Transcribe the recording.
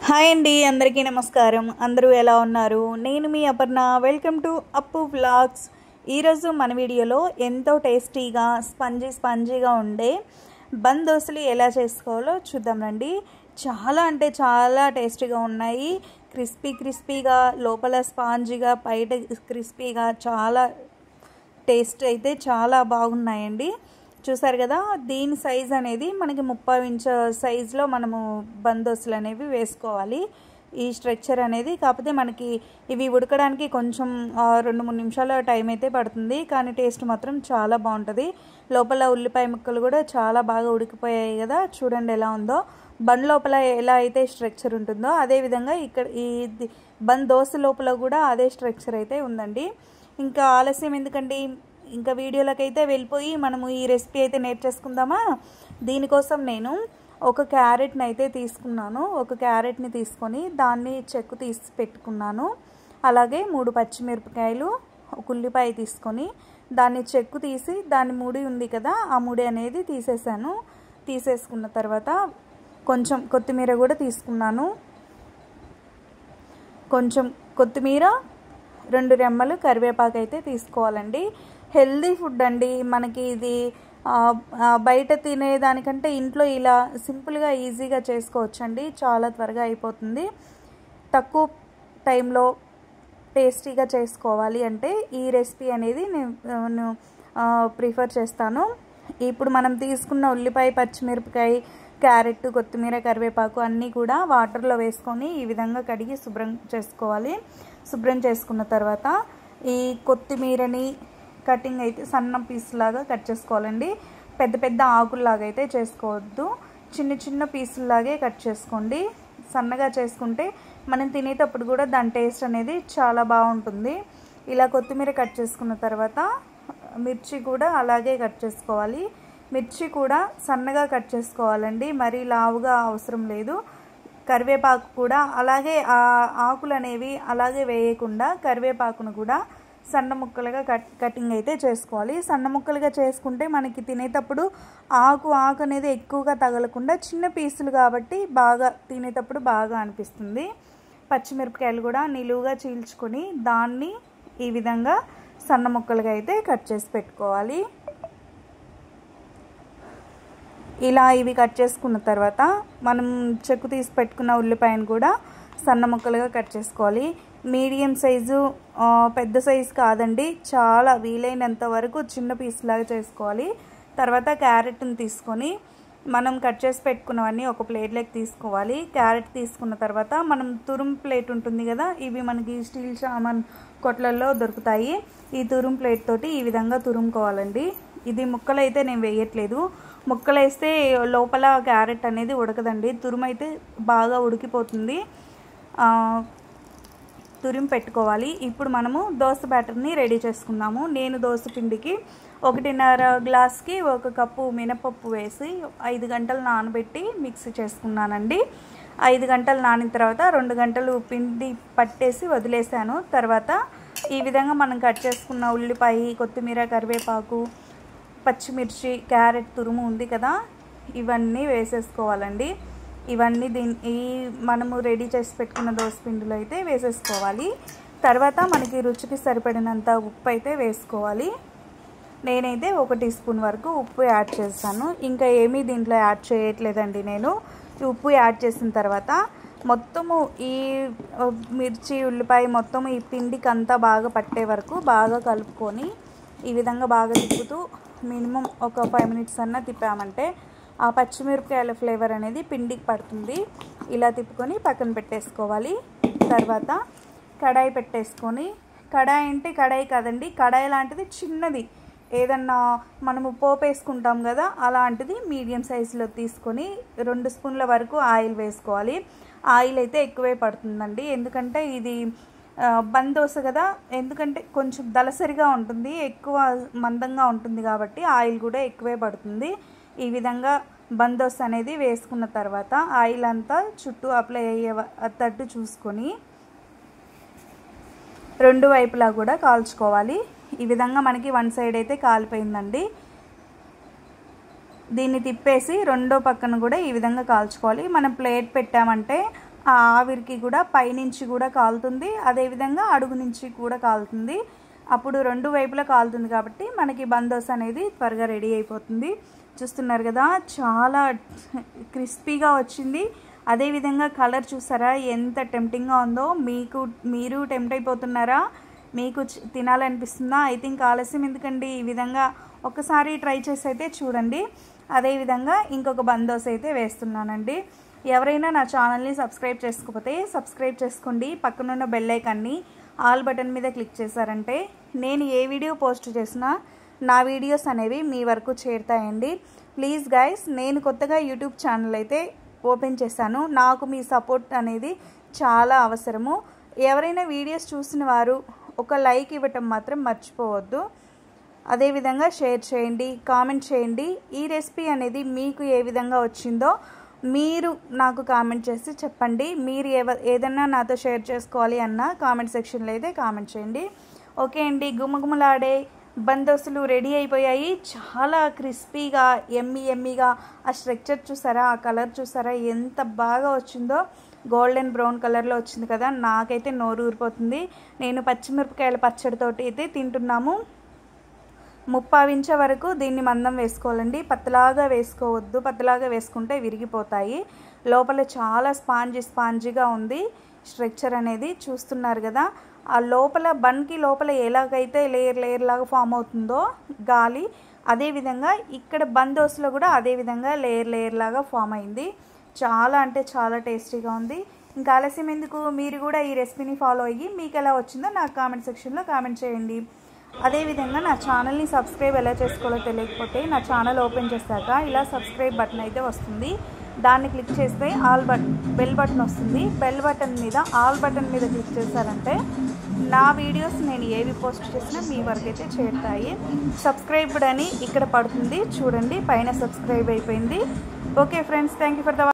Hi అండి, అందరికీ నమస్కారం. అందరూ ఎలా ఉన్నారు? నేను మీ అపర్ణ. వెల్కమ్ టు అప్పు వ్లాగ్స్. ఈరోజు మన వీడియోలో ఎంతో టేస్టీగా స్పంజీగా ఉండే బన్ దోశలు ఎలా చేసుకోవాలో చూద్దాం రండి. చాలా అంటే చాలా టేస్టీగా ఉన్నాయి. క్రిస్పీగా, లోపల స్పాంజీగా, బయట క్రిస్పీగా, చాలా టేస్ట్ అయితే చాలా బాగున్నాయండి. చూసారు కదా, దీని సైజ్ అనేది మనకి 30 ఇంచ్ సైజులో మనము బన్ దోశలు అనేవి వేసుకోవాలి. ఈ స్ట్రక్చర్ అనేది కాకపోతే మనకి ఇవి ఉడకడానికి కొంచెం 2-3 నిమిషాల టైం అయితే పడుతుంది, కానీ టేస్ట్ మాత్రం చాలా బాగుంటుంది. లోపల ఉల్లిపాయ ముక్కలు కూడా చాలా బాగా ఉడికిపోయాయి కదా, చూడండి ఎలా ఉందో. బన్ లోపల ఎలా అయితే స్ట్రక్చర్ ఉంటుందో అదేవిధంగా ఇక్కడ ఈ బన్ దోశ లోపల కూడా అదే స్ట్రక్చర్ అయితే ఉందండి. ఇంకా ఆలస్యం ఎందుకండి, ఇంకా వీడియోలోకి అయితే వెళ్ళిపోయి మనము ఈ రెసిపీ అయితే నేర్చేసుకుందామా. దీనికోసం నేను ఒక క్యారెట్ని అయితే తీసుకున్నాను. ఒక క్యారెట్ని తీసుకొని దాన్ని చెక్కు తీసి పెట్టుకున్నాను. అలాగే 3 పచ్చిమిరపకాయలు, ఒక ఉల్లిపాయ తీసుకొని దాన్ని చెక్కు తీసి దాని ముడి ఉంది కదా, ఆ ముడి అనేది తీసేసుకున్న తర్వాత కొంచెం కొత్తిమీర కూడా తీసుకున్నాను. కొంచెం కొత్తిమీర, 2 రెమ్మలు కరివేపాకు అయితే తీసుకోవాలండి. హెల్దీ ఫుడ్ అండి. మనకి ఇది బయట తినేదానికంటే ఇంట్లో ఇలా సింపుల్గా ఈజీగా చేసుకోవచ్చండి. చాలా త్వరగా అయిపోతుంది. తక్కువ టైంలో టేస్టీగా చేసుకోవాలి అంటే ఈ రెసిపీ అనేది నేను ప్రిఫర్ చేస్తాను. ఇప్పుడు మనం తీసుకున్న ఉల్లిపాయ, పచ్చిమిరపకాయ, క్యారెట్, కొత్తిమీర, కరివేపాకు అన్నీ కూడా వాటర్లో వేసుకొని ఈ విధంగా కడిగి శుభ్రం చేసుకోవాలి. శుభ్రం చేసుకున్న తర్వాత ఈ కొత్తిమీరని కటింగ్ అయితే సన్న పీస్ లాగా కట్ చేసుకోవాలండి. పెద్ద ఆకుల్లాగా అయితే చేసుకోవద్దు, చిన్న పీసుల్లాగే కట్ చేసుకోండి. సన్నగా చేసుకుంటే మనం తినేటప్పుడు కూడా దాని టేస్ట్ అనేది చాలా బాగుంటుంది. ఇలా కొత్తిమీర కట్ చేసుకున్న తర్వాత మిర్చి కూడా అలాగే కట్ చేసుకోవాలి. మిర్చి కూడా సన్నగా కట్ చేసుకోవాలండి, మరీ లావుగా అవసరం లేదు. కరివేపాకు కూడా అలాగే, ఆ ఆకులు అనేవి అలాగే వేయకుండా కరివేపాకును కూడా సన్న ముక్కలుగా కటింగ్ అయితే చేసుకోవాలి. సన్న ముక్కలుగా చేసుకుంటే మనకి తినేటప్పుడు ఆకు అనేది ఎక్కువగా తగలకుండా చిన్న పీసులు కాబట్టి బాగా తినేటప్పుడు బాగా అనిపిస్తుంది. పచ్చిమిరపకాయలు కూడా నిలువుగా చీల్చుకొని దాన్ని ఈ విధంగా సన్న ముక్కలుగా అయితే కట్ చేసి పెట్టుకోవాలి. ఇలా ఇవి కట్ చేసుకున్న తర్వాత మనం చెక్కు తీసి పెట్టుకున్న ఉల్లిపాయను కూడా సన్న ముక్కలుగా కట్ చేసుకోవాలి. మీడియం సైజు, పెద్ద సైజు కాదండి, చాలా వీలైనంత వరకు చిన్న పీస్ లాగా చేసుకోవాలి. తర్వాత క్యారెట్ని తీసుకొని మనం కట్ చేసి పెట్టుకున్నవన్నీ ఒక ప్లేట్లోకి తీసుకోవాలి. క్యారెట్ తీసుకున్న తర్వాత మనం తురుము ప్లేట్ ఉంటుంది కదా, ఇవి మనకి స్టీల్ సామాన్ కొట్లల్లో దొరుకుతాయి. ఈ తురుము ప్లేట్ తోటి ఈ విధంగా తురుముకోవాలండి. ఇది ముక్కలు అయితే నేను వేయట్లేదు. ముక్కలు వేస్తే లోపల క్యారెట్ అనేది ఉడకదండి, తురుము అయితే బాగా ఉడికిపోతుంది. తురిమి పెట్టుకోవాలి. ఇప్పుడు మనము దోశ బ్యాటర్ని రెడీ చేసుకుందాము. నేను దోశ పిండికి 1.5 గ్లాస్కి 1 కప్పు మినపప్పు వేసి 5 గంటలు నానబెట్టి మిక్సీ చేసుకున్నానండి. 5 గంటలు నానిన తర్వాత 2 గంటలు పిండి పట్టేసి వదిలేసాను. తర్వాత ఈ విధంగా మనం కట్ చేసుకున్న ఉల్లిపాయ, కొత్తిమీర, కరివేపాకు, పచ్చిమిర్చి, క్యారెట్ తురుము ఉంది కదా, ఇవన్నీ వేసేసుకోవాలండి. ఇవన్నీ మనము రెడీ చేసి పెట్టుకున్న దోశ పిండిలో అయితే వేసేసుకోవాలి. తర్వాత మనకి రుచికి సరిపడినంత ఉప్పు అయితే వేసుకోవాలి. నేనైతే 1 టీ స్పూన్ వరకు ఉప్పు యాడ్ చేస్తాను. ఇంకా ఏమీ దీంట్లో యాడ్ చేయట్లేదండి. నేను ఉప్పు యాడ్ చేసిన తర్వాత మొత్తము ఈ మిర్చి, ఉల్లిపాయ మొత్తం ఈ పిండికి అంతా బాగా పట్టే వరకు బాగా కలుపుకొని ఈ విధంగా బాగా తిప్పుతూ మినిమం ఒక 5 మినిట్స్ అన్నా తిప్పామంటే ఆ పచ్చిమిరపకాయల ఫ్లేవర్ అనేది పిండికి పడుతుంది. ఇలా తిప్పుకొని పక్కన పెట్టేసుకోవాలి. తర్వాత కడాయి పెట్టేసుకొని, కడాయి అంటే కడాయి కాదండి, కడాయి లాంటిది చిన్నది ఏదన్నా మనము పోపు వేసుకుంటాం కదా, అలాంటిది మీడియం సైజులో తీసుకొని 2 స్పూన్ల వరకు ఆయిల్ వేసుకోవాలి. ఆయిల్ అయితే ఎక్కువే పడుతుందండి, ఎందుకంటే ఇది బన్ దోశ కదా, ఎందుకంటే కొంచెం దలసరిగా ఉంటుంది, ఎక్కువ మందంగా ఉంటుంది కాబట్టి ఆయిల్ కూడా ఎక్కువే పడుతుంది. ఈ విధంగా బన్ దోశ అనేది వేసుకున్న తర్వాత ఆయిల్ అంతా చుట్టూ అప్లై అయ్యేటట్టు చూసుకొని 2 వైపులా కూడా కాల్చుకోవాలి. ఈ విధంగా మనకి 1 సైడ్ అయితే కాలిపోయిందండి. దీన్ని తిప్పేసి రెండో పక్కన కూడా ఈ విధంగా కాల్చుకోవాలి. మనం ప్లేట్ పెట్టామంటే ఆ ఆవిరికి కూడా పైనుంచి కూడా కాలుతుంది, అదేవిధంగా అడుగు నుంచి కూడా కాలుతుంది. అప్పుడు రెండు వైపులా కాలుతుంది కాబట్టి మనకి బందోస్ అనేది త్వరగా రెడీ అయిపోతుంది. చూస్తున్నారు కదా, చాలా క్రిస్పీగా వచ్చింది. అదేవిధంగా కలర్ చూసారా ఎంత టెంప్టింగ్గా ఉందో. మీరు టెంప్ట్ అయిపోతున్నారా? మీకు తినాలనిపిస్తుందా? ఐ థింక్ ఆలస్యం ఎందుకండి, ఈ విధంగా ఒకసారి ట్రై చేసి అయితే చూడండి. అదేవిధంగా ఇంకొక బందోస్ అయితే వేస్తున్నానండి. ఎవరైనా నా ఛానల్ని సబ్స్క్రైబ్ చేసుకోకపోతే సబ్స్క్రైబ్ చేసుకోండి. పక్కనున్న బెల్ ఐకాన్ని ఆల్ బటన్ మీద క్లిక్ చేశారంటే నేను ఏ వీడియో పోస్ట్ చేసినా నా వీడియోస్ అనేవి మీ వరకు చేరుతాయండి. ప్లీజ్ గైస్, నేను కొత్తగా యూట్యూబ్ ఛానల్ అయితే ఓపెన్ చేశాను. నాకు మీ సపోర్ట్ అనేది చాలా అవసరము. ఎవరైనా వీడియోస్ చూసిన వారు ఒక లైక్ ఇవ్వటం మాత్రం మర్చిపోవద్దు. అదేవిధంగా షేర్ చేయండి, కామెంట్ చేయండి. ఈ రెసిపీ అనేది మీకు ఏ విధంగా వచ్చిందో మీరు నాకు కామెంట్ చేసి చెప్పండి. మీరు ఏదన్నా నాతో షేర్ చేసుకోవాలి అన్న కామెంట్ సెక్షన్లో అయితే కామెంట్ చేయండి. ఓకే అండి, గుమగుమలాడే బందోసులు రెడీ అయిపోయాయి. చాలా క్రిస్పీగా ఎమ్మీగా ఆ స్ట్రక్చర్ చూసారా, ఆ కలర్ చూసారా ఎంత బాగా వచ్చిందో. గోల్డెన్ బ్రౌన్ కలర్లో వచ్చింది కదా, నాకైతే నోరు ఊరిపోతుంది. నేను పచ్చిమిరపకాయల పచ్చడితోటి అయితే తింటున్నాము. 30 ఇంచ వరకు దీన్ని మందం వేసుకోవాలండి. పత్తలాగా వేసుకోవద్దు, పత్తలాగా వేసుకుంటే విరిగిపోతాయి. లోపల చాలా స్పాంజీగా ఉంది స్ట్రక్చర్ అనేది. చూస్తున్నారు కదా, ఆ లోపల బన్కి లోపల ఎలాగైతే లేయర్ లాగా ఫామ్ అవుతుందో గాలి, అదేవిధంగా ఇక్కడ బందోస్లో కూడా అదేవిధంగా లేయర్ లాగా ఫామ్ అయింది. చాలా అంటే చాలా టేస్టీగా ఉంది. ఇంకా ఆలస్యం ఎందుకు, మీరు కూడా ఈ రెసిపీని ఫాలో అయ్యి మీకు ఎలా వచ్చిందో నాకు కామెంట్ సెక్షన్లో కామెంట్ చేయండి. అదేవిధంగా నా ఛానల్ని సబ్స్క్రైబ్ ఎలా చేసుకోవాలో తెలియకపోతే నా ఛానల్ ఓపెన్ చేశాక ఇలా సబ్స్క్రైబ్ బటన్ అయితే వస్తుంది. దాన్ని క్లిక్ చేస్తే బెల్ బటన్ వస్తుంది. బెల్ బటన్ మీద ఆల్ బటన్ మీద క్లిక్ చేశారంటే నా వీడియోస్ నేను ఏవి పోస్ట్ చేసినా మీ వరకు అయితే చేరుతాయి. సబ్స్క్రైబ్డ్ అని ఇక్కడ పడుతుంది చూడండి, పైన సబ్స్క్రైబ్ అయిపోయింది. Okay friends, thank you for the